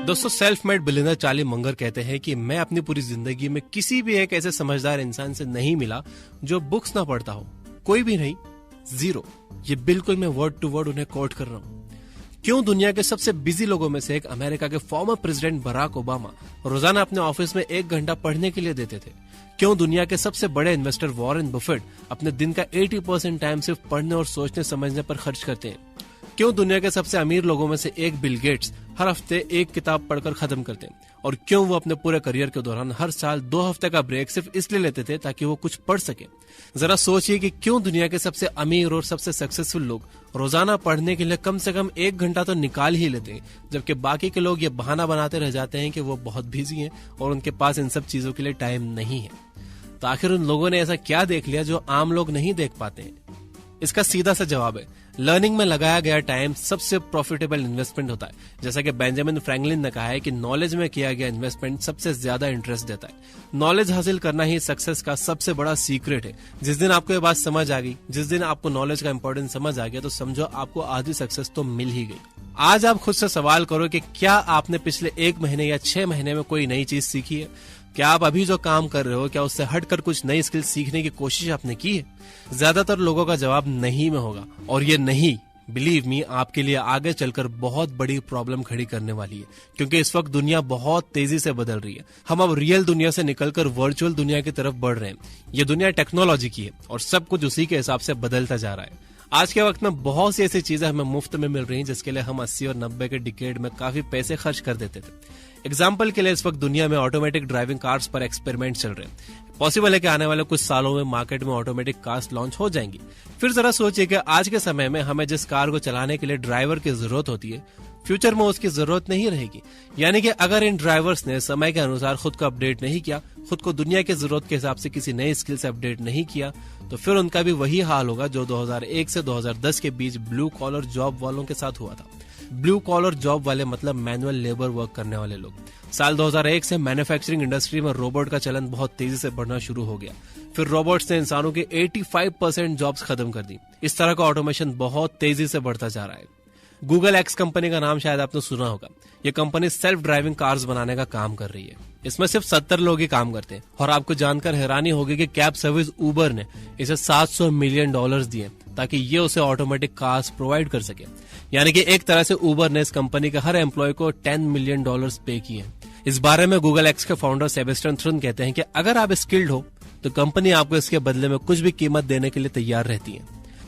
दोस्तों, self made billionaire Charlie Munger कहते हैं कि मैं अपनी पूरी जिंदगी में किसी भी एक ऐसे समझदार इंसान से नहीं मिला जो बुक्स ना पढ़ता हो। कोई भी नहीं, जीरो। ये बिल्कुल मैं वर्ड टू वर्ड उन्हें कोट कर रहा हूं। क्यों दुनिया के सबसे बिजी लोगों में से एक अमेरिका के फॉर्मर प्रेसिडेंट बराक ओबामा रोजाना अपने ऑफिस में 1 घंटा पढ़ने के लिए देते थे? क्यों दुनिया के सबसे बड़े इन्वेस्टर वॉरेन बफेट अपने दिन का 80% टाइम सिर्फ पढ़ने और सोचने समझने पर खर्च करते हैं? क्यों दुनिया के सबसे अमीर लोगों में से एक बिल गेट्स हर हफ्ते 1 किताब पढ़कर खत्म करते हैं? और क्यों वो अपने पूरे करियर के दौरान हर साल 2 हफ्ते का ब्रेक सिर्फ इसलिए लेते थे ताकि वो कुछ पढ़ सके? जरा सोचिए कि क्यों दुनिया के सबसे अमीर और सबसे सक्सेसफुल लोग रोजाना पढ़ने के लिए कम से कम 1 घंटा तो निकाल ही लेते हैं, जबकि बाकी के लोग ये बहाना बनाते रह जाते हैं कि वो बहुत बिजी हैं और उनके पास इन सब चीजों के लिए टाइम नहीं है। तो आखिर उन लोगों ने ऐसा क्या देख लिया जो आम लोग नहीं देख पाते हैं? इसका सीधा सा जवाब है, लर्निंग में लगाया गया टाइम सबसे प्रॉफिटेबल इन्वेस्टमेंट होता है। जैसा कि बेंजामिन फ्रैंकलिन ने कहा है कि नॉलेज में किया गया इन्वेस्टमेंट सबसे ज्यादा इंटरेस्ट देता है। नॉलेज हासिल करना ही सक्सेस का सबसे बड़ा सीक्रेट है। जिस दिन आपको ये बात समझ आ गई, जिस दिन आपको नॉलेज का इंपॉर्टेंस समझ आ गया, तो समझो आपको आधी सक्सेस तो मिल ही गई। आज आप खुद से सवाल करो कि क्या आपने पिछले 1 महीने या 6 महीने में कोई नई चीज सीखी है? क्या आप अभी जो काम कर रहे हो, क्या उससे हटकर कुछ नई स्किल सीखने की कोशिश आपने की है? ज्यादातर लोगों का जवाब नहीं में होगा, और ये नहीं, बिलीव मी, आपके लिए आगे चलकर बहुत बड़ी प्रॉब्लम खड़ी करने वाली है। क्योंकि इस वक्त दुनिया बहुत तेजी से बदल रही है। हम अब रियल दुनिया से निकलकर वर्चुअल दुनिया की तरफ बढ़ रहे हैं। ये दुनिया टेक्नोलॉजी की है और सब कुछ उसी के हिसाब से बदलता जा रहा है। आज के वक्त में बहुत सी ऐसी चीजें हमें मुफ्त में मिल रही हैं जिसके लिए हम 80 और 90 के डिकेड में काफी पैसे खर्च कर देते थे। एग्जाम्पल के लिए इस वक्त दुनिया में ऑटोमेटिक ड्राइविंग कार्स पर एक्सपेरिमेंट चल रहे हैं। पॉसिबल है कि आने वाले कुछ सालों में मार्केट में ऑटोमेटिक कार्स लॉन्च हो जाएंगी। फिर जरा सोचिए कि आज के समय में हमें जिस कार को चलाने के लिए ड्राइवर की जरूरत होती है, फ्यूचर में उसकी जरूरत नहीं रहेगी। यानी कि अगर इन ड्राइवर्स ने समय के अनुसार खुद को अपडेट नहीं किया, खुद को दुनिया की जरूरत के हिसाब से किसी नई स्किल से अपडेट नहीं किया, तो फिर उनका भी वही हाल होगा जो 2001 से 2010 के बीच ब्लू कॉलर जॉब वालों के साथ हुआ था। ब्लू कॉलर जॉब वाले मतलब मैनुअल लेबर वर्क करने वाले लोग। साल 2001 से मैन्युफैक्चरिंग इंडस्ट्री में रोबोट का चलन बहुत तेजी से बढ़ना शुरू हो गया। फिर रोबोट्स ने इंसानों के 85% जॉब्स खत्म कर दी। इस तरह का ऑटोमेशन बहुत तेजी से बढ़ता जा रहा है। गूगल एक्स कंपनी का नाम शायद आपने सुना होगा। ये कंपनी सेल्फ ड्राइविंग कार्स बनाने का काम कर रही है। इसमें सिर्फ 70 लोग ही काम करते हैं। और आपको जानकर हैरानी होगी कि कैब सर्विस उबर ने इसे $700 मिलियन दिए ताकि ये उसे ऑटोमेटिक कार्स प्रोवाइड कर सके। यानी कि एक तरह से उबर ने इस कंपनी के हर एम्प्लॉय को $10 मिलियन पे किए। इस बारे में गूगल एक्स के फाउंडर सेबेस्टियन थ्रुन कहते हैं कि अगर आप स्किल्ड हो तो कंपनी आपको इसके बदले में कुछ भी कीमत देने के लिए तैयार रहती है।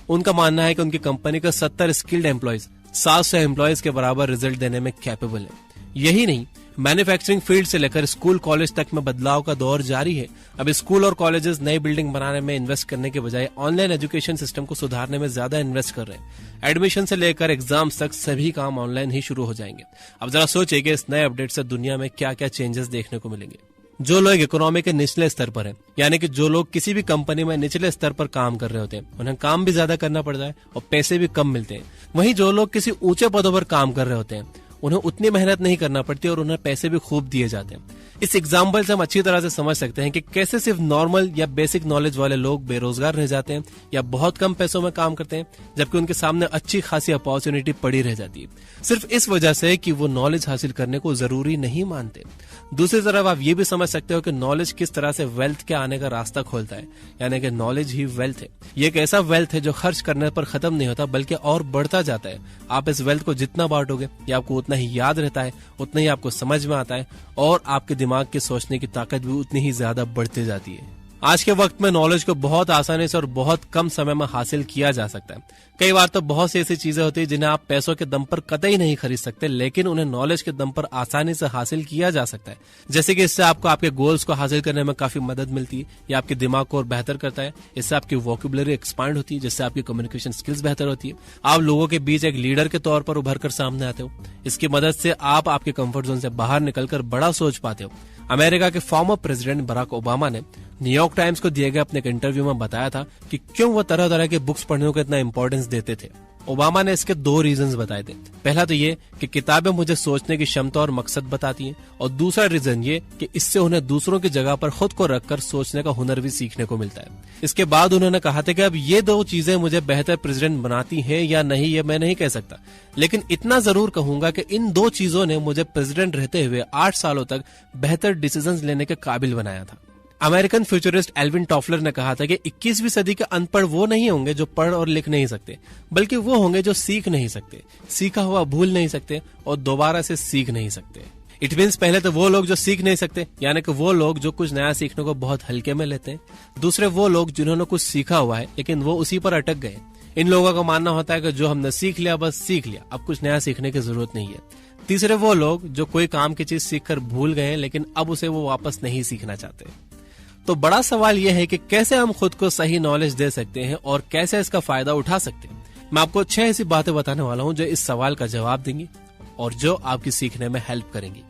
उनका मानना है कि उनकी कंपनी का 70 स्किल्ड एम्प्लॉयज 700 एम्प्लॉयज के बराबर रिजल्ट देने में कैपेबल है। यही नहीं, मैन्युफैक्चरिंग फील्ड से लेकर स्कूल कॉलेज तक में बदलाव का दौर जारी है। अब स्कूल और कॉलेजेस नई बिल्डिंग बनाने में इन्वेस्ट करने के बजाय ऑनलाइन एजुकेशन सिस्टम को सुधारने में ज्यादा इन्वेस्ट कर रहे हैं। एडमिशन से लेकर एग्जाम्स तक सभी काम ऑनलाइन ही शुरू हो जाएंगे। अब जरा सोचिए कि इस नए अपडेट से दुनिया में क्या क्या चेंजेस देखने को मिलेंगे। जो लोग इकोनॉमी के निचले स्तर पर हैं, यानी कि जो लोग किसी भी कंपनी में निचले स्तर पर काम कर रहे होते हैं, उन्हें काम भी ज्यादा करना पड़ता है और पैसे भी कम मिलते हैं। वहीं जो लोग किसी ऊंचे पदों पर काम कर रहे होते हैं, उन्हें उतनी मेहनत नहीं करना पड़ती और उन्हें पैसे भी खूब दिए जाते हैं। इस एग्जाम्पल से हम अच्छी तरह से समझ सकते हैं कि कैसे सिर्फ नॉर्मल या बेसिक नॉलेज वाले लोग बेरोजगार रह जाते हैं या बहुत कम पैसों में काम करते हैं, जबकि उनके सामने अच्छी खासी अपॉर्चुनिटी पड़ी रह जाती है, सिर्फ इस वजह से कि वो नॉलेज हासिल करने को जरूरी नहीं मानते। दूसरी तरफ आप ये भी समझ सकते हो कि नॉलेज किस तरह से वेल्थ के आने का रास्ता खोलता है। यानी कि नॉलेज ही वेल्थ है। ये एक ऐसा वेल्थ है जो खर्च करने पर खत्म नहीं होता बल्कि और बढ़ता जाता है। आप इस वेल्थ को जितना बांटोगे, ये आपको उतना ही याद रहता है, उतना ही आपको समझ में आता है और आपके दिमाग के सोचने की ताकत भी उतनी ही ज्यादा बढ़ती जाती है। आज के वक्त में नॉलेज को बहुत आसानी से और बहुत कम समय में हासिल किया जा सकता है। कई बार तो बहुत सी ऐसी चीजें होती है जिन्हें आप पैसों के दम पर कतई नहीं खरीद सकते, लेकिन उन्हें नॉलेज के दम पर आसानी से हासिल किया जा सकता है। जैसे कि इससे आपको आपके गोल्स को हासिल करने में काफी मदद मिलती है, ये आपके दिमाग को और बेहतर करता है। इससे आपकी वोकैबुलरी एक्सपांड होती है, जिससे आपकी कम्युनिकेशन स्किल्स बेहतर होती है। आप लोगों के बीच एक लीडर के तौर पर उभर कर सामने आते हो। इसकी मदद से आप आपके कंफर्ट जोन से बाहर निकलकर बड़ा सोच पाते हो। अमेरिका के फॉर्मर प्रेसिडेंट बराक ओबामा ने न्यूयॉर्क टाइम्स को दिए गए अपने एक इंटरव्यू में बताया था कि क्यों वो तरह तरह के बुक्स पढ़ने को इतना इंपॉर्टेंस देते थे। ओबामा ने इसके 2 रीजंस बताए थे। पहला तो ये कि किताबें मुझे सोचने की क्षमता और मकसद बताती हैं, और दूसरा रीजन ये कि इससे उन्हें दूसरों की जगह पर खुद को रखकर सोचने का हुनर भी सीखने को मिलता है। इसके बाद उन्होंने कहा था कि अब ये 2 चीजें मुझे बेहतर प्रेसिडेंट बनाती हैं या नहीं, ये मैं नहीं कह सकता, लेकिन इतना जरूर कहूंगा कि इन 2 चीजों ने मुझे प्रेसिडेंट रहते हुए 8 सालों तक बेहतर डिसीजंस लेने के काबिल बनाया था। अमेरिकन फ्यूचरिस्ट एल्विन टॉफलर ने कहा था कि 21वीं सदी के अनपढ़ वो नहीं होंगे जो पढ़ और लिख नहीं सकते, बल्कि वो होंगे जो सीख नहीं सकते, सीखा हुआ भूल नहीं सकते और दोबारा से सीख नहीं सकते। इट मीन्स पहले तो वो लोग जो सीख नहीं सकते, यानी कि वो लोग जो कुछ नया सीखने को बहुत हल्के में लेते हैं। दूसरे वो लोग जिन्होंने कुछ सीखा हुआ है लेकिन वो उसी पर अटक गए। इन लोगों का मानना होता है कि जो हमने सीख लिया बस सीख लिया, अब कुछ नया सीखने की जरूरत नहीं है। तीसरे वो लोग जो कोई काम की चीज सीखकर भूल गए लेकिन अब उसे वो वापस नहीं सीखना चाहते। तो बड़ा सवाल यह है कि कैसे हम खुद को सही नॉलेज दे सकते हैं और कैसे इसका फायदा उठा सकते हैं। मैं आपको 6 ऐसी बातें बताने वाला हूं जो इस सवाल का जवाब देंगी और जो आपकी सीखने में हेल्प करेंगी।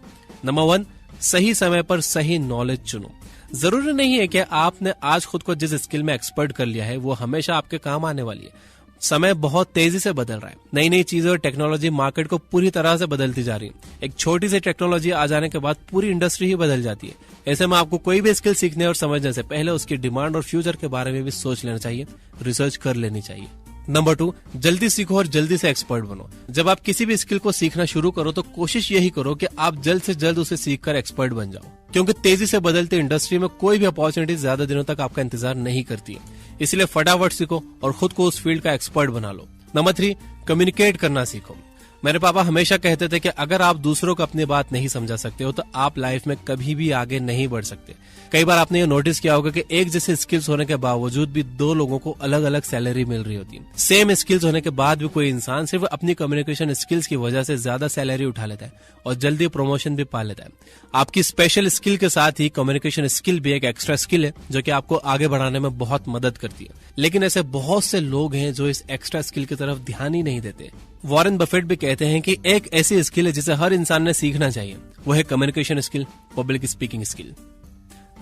नंबर 1, सही समय पर सही नॉलेज चुनो। जरूरी नहीं है कि आपने आज खुद को जिस स्किल में एक्सपर्ट कर लिया है वो हमेशा आपके काम आने वाली है। समय बहुत तेजी से बदल रहा है, नई नई चीजें और टेक्नोलॉजी मार्केट को पूरी तरह से बदलती जा रही है। एक छोटी सी टेक्नोलॉजी आ जाने के बाद पूरी इंडस्ट्री ही बदल जाती है। ऐसे में आपको कोई भी स्किल सीखने और समझने से पहले उसकी डिमांड और फ्यूचर के बारे में भी सोच लेना चाहिए, रिसर्च कर लेनी चाहिए। नंबर 2, जल्दी सीखो और जल्दी से एक्सपर्ट बनो। जब आप किसी भी स्किल को सीखना शुरू करो तो कोशिश यही करो कि आप जल्द से जल्द उसे सीखकर एक्सपर्ट बन जाओ, क्योंकि तेजी से बदलती इंडस्ट्री में कोई भी अपॉर्चुनिटी ज्यादा दिनों तक आपका इंतजार नहीं करती है। इसलिए फटाफट सीखो और खुद को उस फील्ड का एक्सपर्ट बना लो। नंबर 3, कम्युनिकेट करना सीखो। मेरे पापा हमेशा कहते थे कि अगर आप दूसरों को अपनी बात नहीं समझा सकते हो तो आप लाइफ में कभी भी आगे नहीं बढ़ सकते। कई बार आपने ये नोटिस किया होगा कि एक जैसे स्किल्स होने के बावजूद भी 2 लोगों को अलग अलग सैलरी मिल रही होती है। सेम स्किल्स होने के बाद भी कोई इंसान सिर्फ अपनी कम्युनिकेशन स्किल्स की वजह से ज्यादा सैलरी उठा लेता है और जल्दी प्रमोशन भी पा लेता है। आपकी स्पेशल स्किल के साथ ही कम्युनिकेशन स्किल भी एक एक्स्ट्रा स्किल है जो कि आपको आगे बढ़ाने में बहुत मदद करती है। लेकिन ऐसे बहुत से लोग हैं जो इस एक्स्ट्रा स्किल की तरफ ध्यान ही नहीं देते। वॉरेन बफेट भी कहते हैं कि एक ऐसी स्किल है जिसे हर इंसान ने सीखना चाहिए, वो है communication skill, public speaking skill.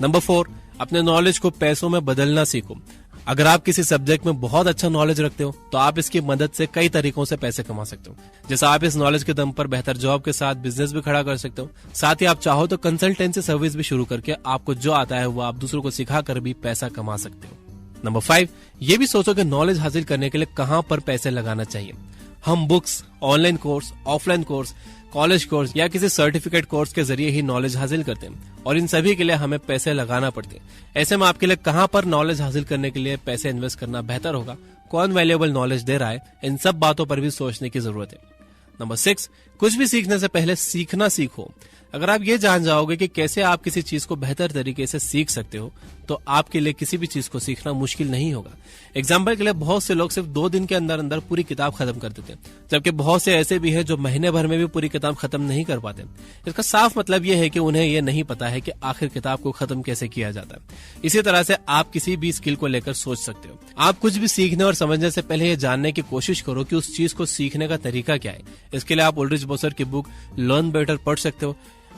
Number 4, अपने नॉलेज को पैसों में बदलना सीखो। अगर आप किसी सब्जेक्ट में बहुत अच्छा नॉलेज रखते हो तो आप इसकी मदद से कई तरीकों से पैसे कमा सकते हो। जैसे आप इस नॉलेज के दम पर बेहतर जॉब के साथ बिजनेस भी खड़ा कर सकते हो। साथ ही आप चाहो तो कंसल्टेंसी सर्विस भी शुरू करके आपको जो आता है वो आप दूसरों को सिखाकर भी पैसा कमा सकते हो। नंबर 5, ये भी सोचो कि नॉलेज हासिल करने के लिए कहां पर पैसे लगाना चाहिए। हम books, online course, offline course, college course या किसी सर्टिफिकेट कोर्स के जरिए ही नॉलेज हासिल करते हैं और इन सभी के लिए हमें पैसे लगाना पड़ते हैं। ऐसे में आपके लिए कहां पर नॉलेज हासिल करने के लिए पैसे इन्वेस्ट करना बेहतर होगा, कौन वैल्यूएबल नॉलेज दे रहा है, इन सब बातों पर भी सोचने की जरूरत है। नंबर 6, कुछ भी सीखने से पहले सीखना सीखो। अगर आप ये जान जाओगे कि कैसे आप किसी चीज को बेहतर तरीके से सीख सकते हो तो आपके लिए किसी भी चीज को सीखना मुश्किल नहीं होगा। एग्जाम्पल के लिए बहुत से लोग सिर्फ 2 दिन के अंदर अंदर पूरी किताब खत्म कर देते हैं, जबकि बहुत से ऐसे भी हैं जो महीने भर में भी पूरी किताब खत्म नहीं कर पाते। इसका साफ मतलब यह है कि उन्हें यह नहीं पता है कि आखिर किताब को खत्म कैसे किया जाता है। इसी तरह से आप किसी भी स्किल को लेकर सोच सकते हो। आप कुछ भी सीखने और समझने से पहले यह जानने की कोशिश करो कि उस चीज को सीखने का तरीका क्या है। इसके लिए आप उल्ड्रिच बॉसर की बुक लर्न बेटर पढ़ सकते हो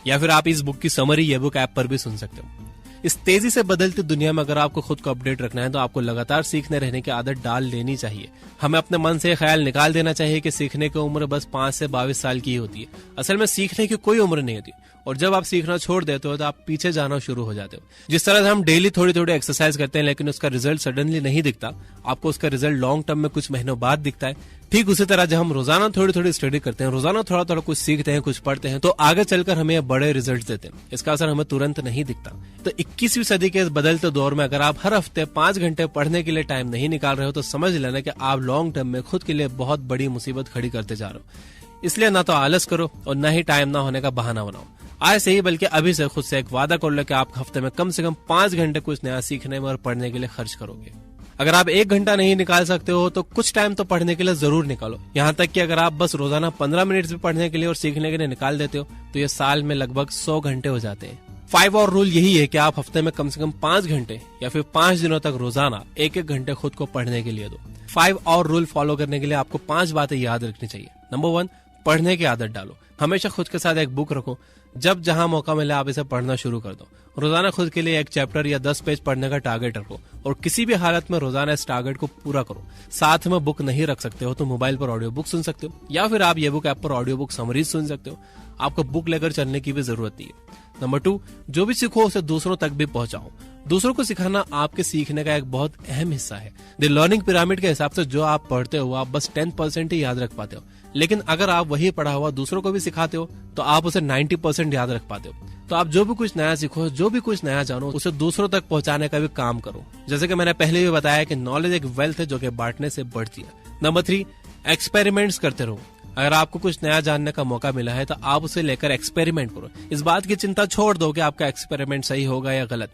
या फिर आप इस बुक की समरी ये बुक ऐप पर भी सुन सकते हो। इस तेजी से बदलती दुनिया में अगर आपको खुद को अपडेट रखना है तो आपको लगातार सीखने रहने की आदत डाल लेनी चाहिए। हमें अपने मन से ख्याल निकाल देना चाहिए कि सीखने की उम्र बस 5 से 22 साल की ही होती है। असल में सीखने की कोई उम्र नहीं होती और जब आप सीखना छोड़ देते हो तो आप पीछे जाना शुरू हो जाते हो। जिस तरह से हम डेली थोड़ी थोड़ी एक्सरसाइज करते हैं लेकिन उसका रिजल्ट सडनली नहीं दिखता, आपको उसका रिजल्ट लॉन्ग टर्म में कुछ महीनों बाद दिखता है। ठीक उसी तरह जब हम रोजाना थोड़ी थोड़ी स्टडी करते हैं, रोजाना थोड़ा थोड़ा कुछ सीखते हैं, कुछ पढ़ते हैं, तो आगे चलकर हमें बड़े रिजल्ट देते हैं। इसका असर हमें तुरंत नहीं दिखता। तो 21वीं सदी के इस बदलते दौर में अगर आप हर हफ्ते 5 घंटे पढ़ने के लिए टाइम नहीं निकाल रहे हो तो समझ लेना कि आप लॉन्ग टर्म में खुद के लिए बहुत बड़ी मुसीबत खड़ी करते जा रहे हो। इसलिए ना तो आलस करो और न ही टाइम ना होने का बहाना बनाओ। आज से ही बल्कि अभी से खुद से एक वादा कर लो कि आप हफ्ते में कम से कम 5 घंटे कुछ नया सीखने में और पढ़ने के लिए खर्च करोगे। अगर आप 1 घंटा नहीं निकाल सकते हो तो कुछ टाइम तो पढ़ने के लिए जरूर निकालो। यहाँ तक कि अगर आप बस रोजाना 15 मिनट भी पढ़ने के लिए और सीखने के लिए निकाल देते हो तो ये साल में लगभग 100 घंटे हो जाते हैं। 5 और रूल यही है कि आप हफ्ते में कम से कम 5 घंटे या फिर 5 दिनों तक रोजाना 1-1 घंटे खुद को पढ़ने के लिए दो। 5 और रूल फॉलो करने के लिए आपको 5 बातें याद रखनी चाहिए। नंबर 1, पढ़ने की आदत डालो। हमेशा खुद के साथ एक बुक रखो जब जहां मौका मिले आप इसे पढ़ना शुरू कर दो। रोजाना खुद के लिए 1 चैप्टर या 10 पेज पढ़ने का टारगेट रखो और किसी भी हालत में रोजाना इस टारगेट को पूरा करो। साथ में बुक नहीं रख सकते हो तो मोबाइल पर ऑडियो बुक सुन सकते हो या फिर आप ये बुक ऐप पर ऑडियो बुक समरीज सुन सकते हो। आपको बुक लेकर चलने की भी जरूरत नहीं है। नंबर 2, जो भी सीखो उसे दूसरों तक भी पहुंचाओ। दूसरों को सिखाना आपके सीखने का एक बहुत अहम हिस्सा है। द लर्निंग पिरामिड के हिसाब से जो आप पढ़ते हो आप बस 10% ही याद रख पाते हो, लेकिन अगर आप वही पढ़ा हुआ दूसरों को भी सिखाते हो तो आप उसे 90% याद रख पाते हो। तो आप जो भी कुछ नया सीखो, जो भी कुछ नया जानो, उसे दूसरों तक पहुंचाने का भी काम करो। जैसे कि मैंने पहले भी बताया कि नॉलेज एक वेल्थ है जो कि बांटने से बढ़ती है। नंबर 3, एक्सपेरिमेंट्स करते रहो। अगर आपको कुछ नया जानने का मौका मिला है तो आप उसे लेकर एक्सपेरिमेंट करो। इस बात की चिंता छोड़ दो कि आपका एक्सपेरिमेंट सही होगा या गलत।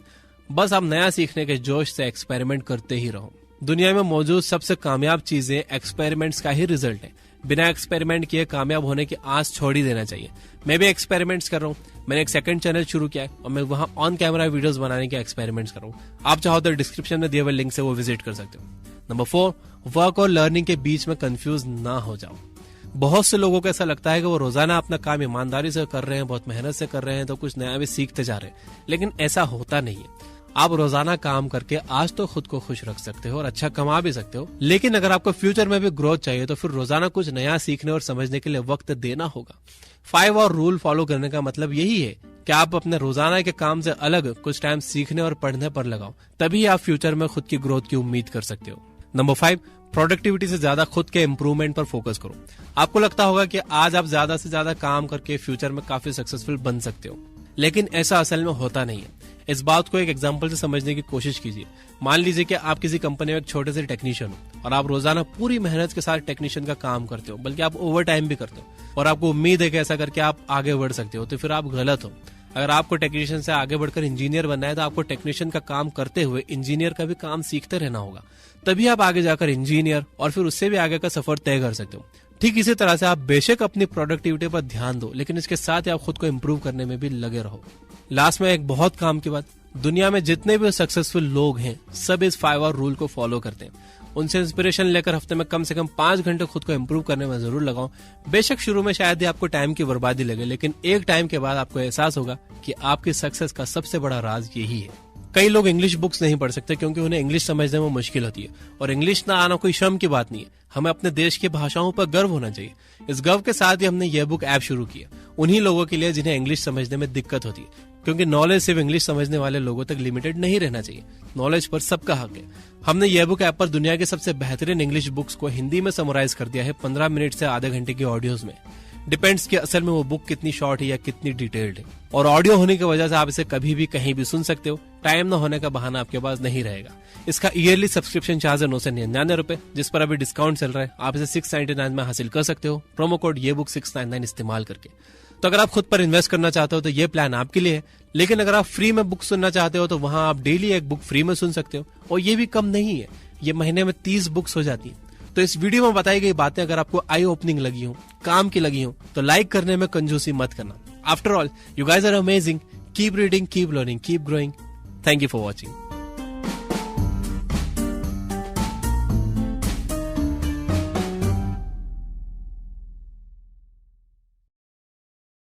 बस आप नया सीखने के जोश से एक्सपेरिमेंट करते ही रहो। दुनिया में मौजूद सबसे कामयाब चीजें एक्सपेरिमेंट्स का ही रिजल्ट है। बिना एक्सपेरिमेंट किए कामयाब होने की आस छोड़ ही देना चाहिए। मैं भी एक्सपेरिमेंट्स कर रहा हूँ। मैंने एक सेकंड चैनल शुरू किया है और मैं वहां ऑन कैमरा वीडियोस बनाने के एक्सपेरिमेंट्स कर रहा हूँ। आप चाहो तो डिस्क्रिप्शन में दिए हुए लिंक से वो विजिट कर सकते हो। नंबर 4, वर्क और लर्निंग के बीच में कंफ्यूज ना हो जाओ। बहुत से लोगों को ऐसा लगता है कि वो रोजाना अपना काम ईमानदारी से कर रहे हैं, बहुत मेहनत से कर रहे हैं, तो कुछ नया भी सीखते जा रहे हैं, लेकिन ऐसा होता नहीं है। आप रोजाना काम करके आज तो खुद को खुश रख सकते हो और अच्छा कमा भी सकते हो, लेकिन अगर आपको फ्यूचर में भी ग्रोथ चाहिए तो फिर रोजाना कुछ नया सीखने और समझने के लिए वक्त देना होगा। 5 और रूल फॉलो करने का मतलब यही है कि आप अपने रोजाना के काम से अलग कुछ टाइम सीखने और पढ़ने पर लगाओ, तभी आप फ्यूचर में खुद की ग्रोथ की उम्मीद कर सकते हो। नंबर 5, प्रोडक्टिविटी से ज्यादा खुद के इंप्रूवमेंट पर फोकस करो। आपको लगता होगा कि आज आप ज्यादा से ज्यादा काम करके फ्यूचर में काफी सक्सेसफुल बन सकते हो, लेकिन ऐसा असल में होता नहीं है। इस बात को एक एग्जांपल से समझने की कोशिश कीजिए। मान लीजिए कि आप किसी कंपनी में एक छोटे से टेक्नीशियन हो और आप रोजाना पूरी मेहनत के साथ टेक्नीशियन का काम करते हो, बल्कि आप ओवर टाइम भी करते हो और आपको उम्मीद है कि ऐसा करके आप आगे बढ़ सकते हो, तो फिर आप गलत हो। अगर आपको टेक्नीशियन से आगे बढ़कर इंजीनियर बनना है तो आपको टेक्नीशियन का काम करते हुए इंजीनियर का भी काम सीखते रहना होगा, तभी आप आगे जाकर इंजीनियर और फिर उससे भी आगे का सफर तय कर सकते हो। ठीक इसी तरह से आप बेशक अपनी प्रोडक्टिविटी पर ध्यान दो, लेकिन इसके साथ ही आप खुद को इम्प्रूव करने में भी लगे रहो। लास्ट में एक बहुत काम की बात, दुनिया में जितने भी सक्सेसफुल लोग हैं सब इस 5 और रूल को फॉलो करते हैं। उनसे इंस्पिरेशन लेकर हफ्ते में कम से कम 5 घंटे खुद को इम्प्रूव करने में जरूर लगाओ। बेशक शुरू में शायद ही आपको टाइम की बर्बादी लगे, लेकिन एक टाइम के बाद आपको एहसास होगा कि आपकी सक्सेस का सबसे बड़ा राज यही है। कई लोग इंग्लिश बुक्स नहीं पढ़ सकते क्योंकि उन्हें इंग्लिश समझने में मुश्किल होती है, और इंग्लिश ना आना कोई शर्म की बात नहीं है। हमें अपने देश की भाषाओं पर गर्व होना चाहिए। इस गर्व के साथ ही हमने यह बुक ऐप शुरू किया उन्हीं लोगों के लिए जिन्हें इंग्लिश समझने में दिक्कत होती है, क्योंकि नॉलेज सिर्फ इंग्लिश समझने वाले लोगों तक लिमिटेड नहीं रहना चाहिए। नॉलेज पर सबका हक है। हमने यह बुक ऐप पर दुनिया के सबसे बेहतरीन इंग्लिश बुक्स को हिंदी में समराइज कर दिया है 15 मिनट से आधे घंटे की ऑडियोज में। डिपेंड्स कि असल में वो बुक कितनी शॉर्ट है या कितनी डिटेल्ड है, और ऑडियो होने की वजह से आप इसे कभी भी कहीं भी सुन सकते हो। टाइम न होने का बहाना आपके पास नहीं रहेगा। इसका ईयरली सब्सक्रिप्शन चार्ज है 999 रुपए, जिस पर अभी डिस्काउंट चल रहा है। आप इसे 699 में हासिल कर सकते हो प्रोमो कोड ये बुक 699 इस्तेमाल करके। तो अगर आप खुद पर इन्वेस्ट करना चाहते हो तो ये प्लान आपके लिए है, लेकिन अगर आप फ्री में बुक सुनना चाहते हो तो वहां आप डेली एक बुक फ्री में सुन सकते हो, और ये भी कम नहीं है, ये महीने में 30 बुक्स हो जाती है। तो इस वीडियो में बताई गई बातें अगर आपको आई ओपनिंग लगी हो, काम की लगी हो, तो लाइक करने में कंजूसी मत करना। After all, you guys are amazing. Keep reading, keep learning, keep growing. Thank you for watching.